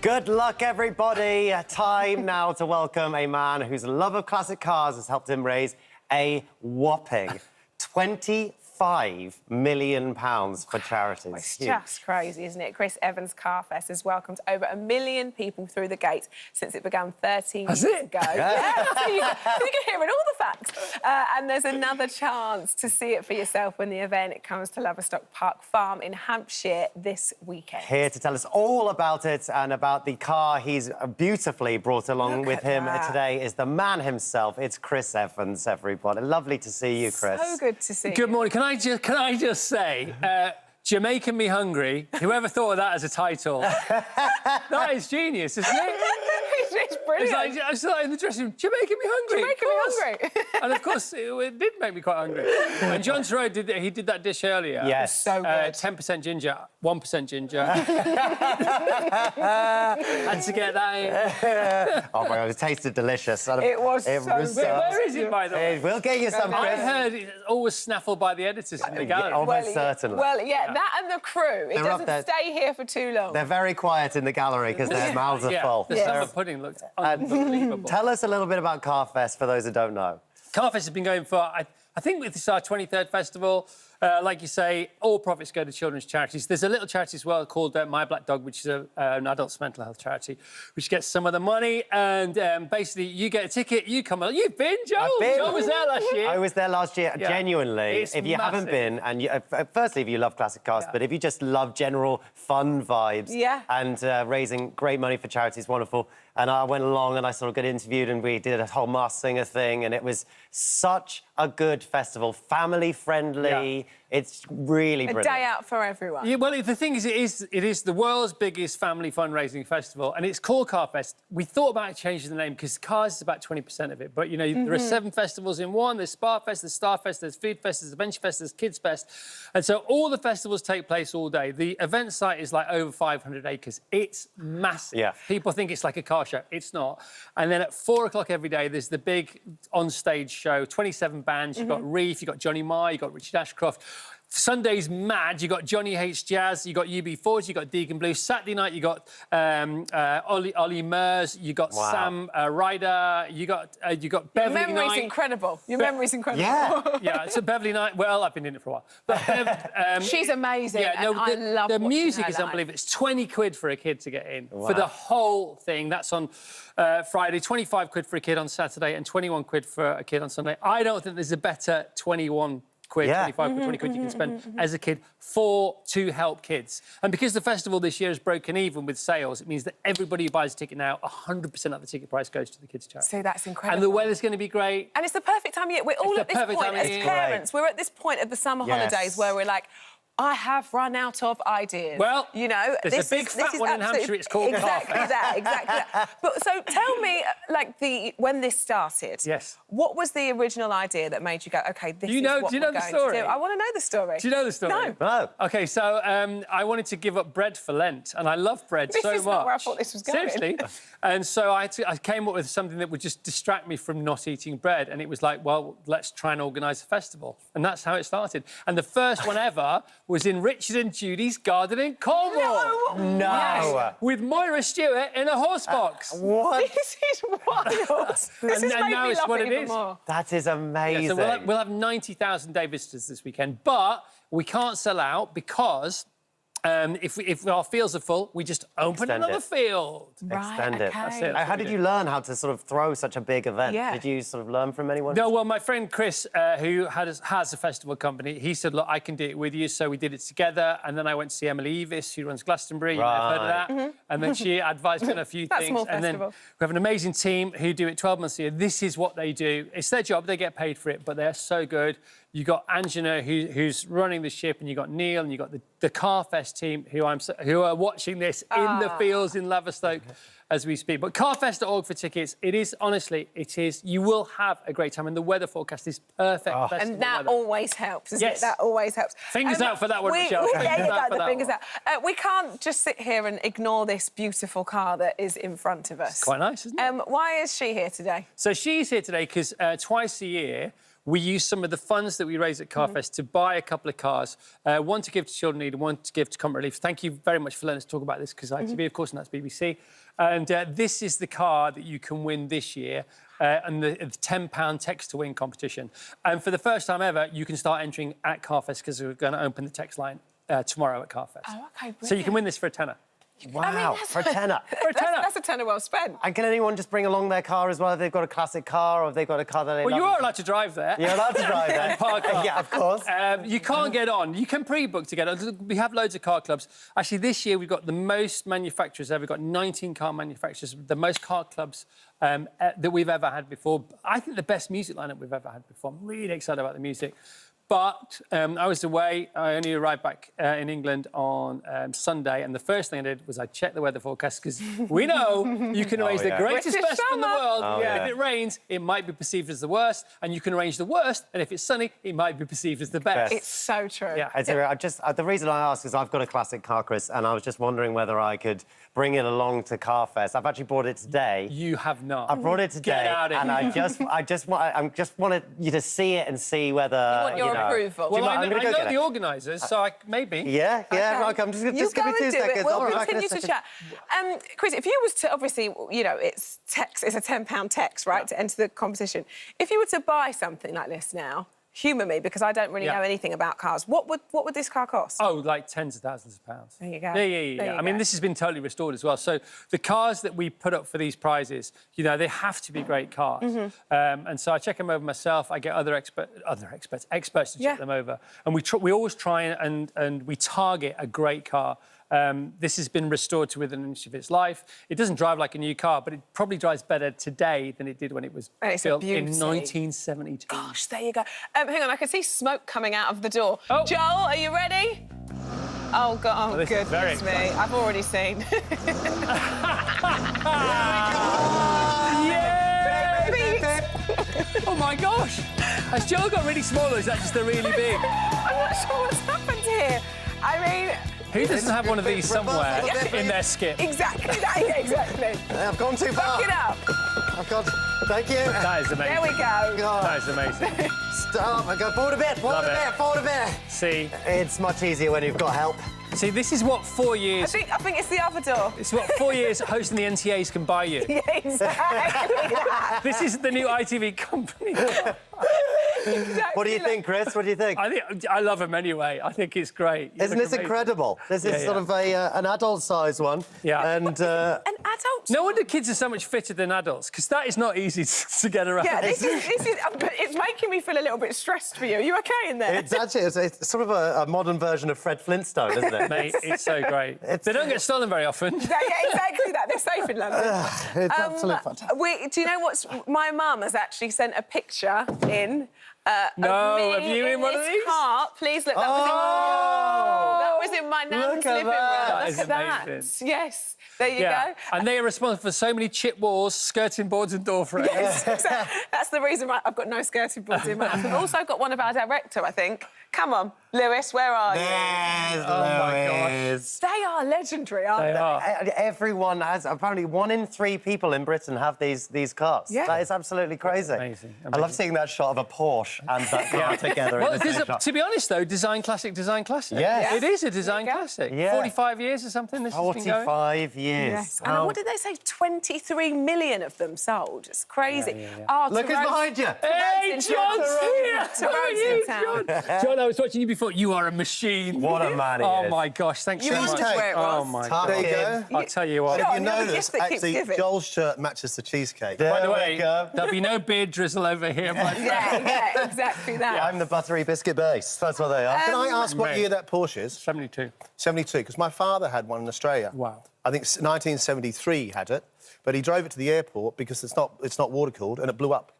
Good luck, everybody. Time now to welcome a man whose love of classic cars has helped him raise a whopping £25 million for charities. It's just crazy, isn't it? Chris Evans Carfest has welcomed over 1 million people through the gate since it began 13 years ago. Yeah, so you can hear it, all the facts. And there's another chance to see it for yourself when the event comes to Loverstock Park Farm in Hampshire this weekend. Here to tell us all about it and about the car he's beautifully brought along with him today is the man himself. It's Chris Evans, everybody. Lovely to see you, Chris. So good to see you. Good morning. Can I just say, Jamaican Me Hungry, whoever thought of that as a title, that is genius, isn't it? It's brilliant. It's like in the dressing room, Jamaican Me Hungry. Jamaican Me Hungry. And, of course, it did make me quite hungry. And John Turturro did that dish earlier. Yes. So good. 10% ginger, 1% ginger. Had to get that in. Oh, my God, it tasted delicious. It was so good. Where is it, by the way? We'll get you some, I Chris. heard it's always snaffled by the editors in the gallery. Almost certainly. Well, yeah, that and the crew. It doesn't stay here for too long. They're very quiet in the gallery because their mouths are full. The summer pudding looked unbelievable. Tell us a little bit about Carfest for those who don't know. Carfest has been going for, I think this is our 23rd festival. Like you say, all profits go to children's charities. There's a little charity as well called My Black Dog, which is an adults' mental health charity, which gets some of the money. And basically, you get a ticket, you come along. You've been, Joel? Joel was there last year. I was there last year, genuinely. It's if you haven't been, and firstly, if you love classic cars, but if you just love general fun vibes and raising great money for charity is wonderful. And I went along and I sort of got interviewed and we did a whole Masked Singer thing and it was such a good festival, family-friendly. Yeah. It's really brilliant. A day out for everyone. Yeah, well, the thing is, it is the world's biggest family fundraising festival, and it's called Carfest. We thought about changing the name because cars is about 20% of it. But, you know, there are 7 festivals in one. There's Sparfest, there's Starfest, there's Foodfest, there's Adventure Fest, there's Kids Fest. And so all the festivals take place all day. The event site is like over 500 acres. It's massive. Yeah. People think it's like a car show. It's not. And then at 4 o'clock every day, there's the big on-stage show, 27 bands. You've got Reef, you've got Johnny Marr, you've got Richard Ashcroft. Sunday's mad. You got Johnny Hates Jazz. You got UB40. You got Deacon Blue. Saturday night you got Ollie Murs. You got Sam Ryder. You got Beverly Knight. Your memory's incredible. Your memory's incredible. Yeah. Yeah. So Beverly Knight. Well, I've been in it for a while. But she's amazing. Yeah. No, I love the watching music her is live. unbelievable. It's 20 quid for a kid to get in for the whole thing. That's on Friday. 25 quid for a kid on Saturday, and 21 quid for a kid on Sunday. I don't think there's a better 21 quid, 25 quid, 20 quid you can spend as a kid to help kids. And because the festival this year has broken even with sales, it means that everybody who buys a ticket now, 100% of the ticket price goes to the kids' charity. So that's incredible. And the weather's going to be great. And it's the perfect time of year. We're all at this point as parents. We're at this point of the summer holidays where we're like, I have run out of ideas. Well, you know, there's a big fat one in Hampshire. It's called exactly that. But so tell me, like when this started. Yes. What was the original idea that made you go, OK, this is what we're going to do? I want to know the story. Do you know the story? No. OK, so I wanted to give up bread for Lent, and I love bread so much. This is not where I thought this was going. Seriously. And so I came up with something that would just distract me from not eating bread, and it was like, well, let's try and organise a festival. And that's how it started. And the first one ever was in Richard and Judy's garden in Cornwall. No! Yes, with Moira Stewart in a horse box. What? This is wild. This is and now it's what it is. More. That is amazing. Yeah, so we'll have 90,000 day visitors this weekend, but we can't sell out because if our fields are full, we just open another field. Extend it. That's it. How did you learn how to sort of throw such a big event? Yeah. Did you sort of learn from anyone? No, well, my friend Chris, who has a festival company, he said, look, I can do it with you. So we did it together. And then I went to see Emily Evis, who runs Glastonbury. You may have heard of that. And then she advised me on a few things. Small and then festival. we have an amazing team who do it 12 months a year. This is what they do. It's their job. They get paid for it, but they're so good. You got Angela, who's running the ship, and you got Neil, and you got the Carfest team, who are watching this in the fields in Laverstoke as we speak. But carfest.org for tickets. It is, honestly, it is. You will have a great time, and the weather forecast is perfect. And that always helps, isn't it? That always helps. Fingers out for that one, Michelle. Fingers out. We can't just sit here and ignore this beautiful car that is in front of us. Quite nice, isn't it? Why is she here today? So she's here today because twice a year we use some of the funds that we raise at CarFest to buy a couple of cars, one to give to Children in Need and one to give to Comet Relief. Thank you very much for letting us talk about this, because ITV, of course, and that's BBC. And this is the car that you can win this year. And the £10 text to win competition. And for the first time ever, you can start entering at CarFest, because we're going to open the text line tomorrow at CarFest. Oh, OK, brilliant. So you can win this for a tenner. Wow, I mean, for a tenner. For a tenner. That's a tenner well spent. And can anyone just bring along their car as well if they've got a classic car or if they've got a car that they Well, love? you are allowed to drive there. You're allowed to drive there. Park car. Yeah, of course. You can't get on. You can pre-book to get on. We have loads of car clubs. Actually, this year we've got the most manufacturers ever. We've got 19 car manufacturers, the most car clubs that we've ever had before. I think the best music lineup we've ever had before. I'm really excited about the music. But I was away. I only arrived back in England on Sunday, and the first thing I did was I checked the weather forecast, because we know you can arrange the greatest British festival in the summer. world. If it rains, it might be perceived as the worst, and you can arrange the worst, and if it's sunny, it might be perceived as the best. It's so true. Yeah. The reason I ask is I've got a classic car, Chris, and I was just wondering whether I could bring it along to CarFest. I've actually brought it today. You have not. I brought it today, Get out of and here. I just wanted you to see it and see whether You want your approval. Well, I I'm gonna know go get the it. organisers, so maybe. Yeah. Right, I'm just You give go me 2 and do seconds. it. We'll I'll be back in a continue to second. chat. Chris, if you was to, obviously, you know, it's a £10 text, right, to enter the competition. If you were to buy something like this now, humour me, because I don't really know anything about cars, what would this car cost? Oh, like tens of thousands of pounds. There you go. Yeah. I mean, this has been totally restored as well. So the cars that we put up for these prizes, you know, they have to be great cars. And so I check them over myself. I get other experts to check them over. And we always try and we target a great car. This has been restored to within an inch of its life. It doesn't drive like a new car, but it probably drives better today than it did when it was built in 1972. Gosh, there you go. Hang on, I can see smoke coming out of the door. Oh. Joel, are you ready? Oh, God, this is very goodness me. exciting. I've already seen. Yeah! Oh, my gosh. Has Joel got really small, or is that just a really big? I'm not sure what's happened here. I mean... Who doesn't have one of these somewhere in their skip? Exactly that, yeah, exactly. I've gone too far. Back it up. I've gone... Thank you. That is amazing. There we go. God. That is amazing. Stop. I go forward a bit. Forward a bit. See? It's much easier when you've got help. See, this is what 4 years... I think it's the other door. It's what 4 years hosting the NTAs can buy you. Yeah, exactly that. This is the new ITV company. Exactly. What do you think, Chris? What do you think? I love them anyway. I think it's great. Isn't this incredible? This is sort of an adult-sized one. Yeah. And An adult. no wonder kids are so much fitter than adults, because that is not easy to get around. Yeah, this is it's making me feel a little bit stressed for you. Are you OK in there? it's actually it's sort of a modern version of Fred Flintstone, isn't it? Mate, it's so great. They don't get stolen very often. Yeah, exactly that. They're safe in London. It's absolutely fantastic. Do you know what's... My mum has actually sent a picture in... No, of me have you in one of this these? Car. Please look. That was in my nan's living room. That is Look at amazing. that. Yes. There you go. And they are responsible for so many chip walls, skirting boards and door frames. Yes, exactly. That's the reason why I've got no skirting boards in my house. We've also got one of our director, I think. Come on, Lewis, where are you? There's my Lewis. They are legendary, aren't they? They are. Everyone has... Apparently, 1 in 3 people in Britain have these cars. Yeah. That is absolutely crazy. Amazing. I love seeing that shot of a Porsche and that car together in Well, the same shot. to be honest, though, design classic. Yes. It is a design classic. Yeah. 45 years or something this has been going. 45 years. Yes. And what did they say? 23 million of them sold. It's crazy. Oh, Look who's behind you. Hey, John's here! How are you, Town. John? John, I was watching you before. You are a machine. What a man he Oh, is. my gosh, thanks You so much. wondered where it was. Oh, my Tuck God. There you in. go. I'll tell you what. John, You you're the notice, gift that keeps actually, giving. Joel's shirt matches the cheesecake. There By the we way, go. there'll be no beard drizzle over here, my friend. Yeah, exactly that. I'm the buttery biscuit base. That's what they are. Can I ask what Mate. year that Porsche is? 72. 72, because my father had one in Australia. Wow. I think 1973 he had it, but he drove it to the airport because it's not water-cooled, and it blew up.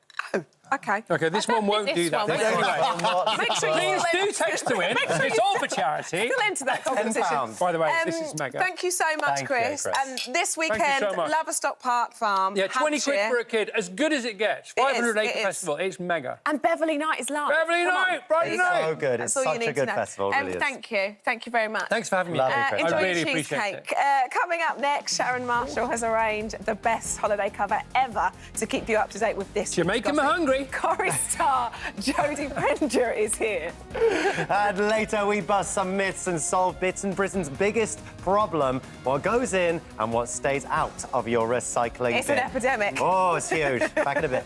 OK. OK, this one won't do that. Make sure you Please do text to win. It's all for charity. still enter that competition. £10. By the way, this is mega. Thank you so much, Thank you, Chris. Chris. And this you weekend, so much. Laverstock Park Farm, Yeah, 20 quid Hampshire. for a kid. As good as it gets. It is, 500 acre it is. festival. It's mega. And Beverley Night is live. Beverley Come on. Night, Friday There you night. go. So good. That's It's all you such a need good to know. festival, it really is. Thank you. Thank you very much. Thanks for having me. Lovely, Chris. Enjoy I your really appreciate cheesecake. it. Coming up next, Sharon Marshall has arranged the best holiday cover ever to keep you up to date with this. You're making me hungry. Corrie. Corrie star Jodie Bringer is here. And later we bust some myths and solve Britain's biggest problem: what goes in and what stays out of your recycling It's bin. an epidemic. Oh, it's huge. Back in a bit.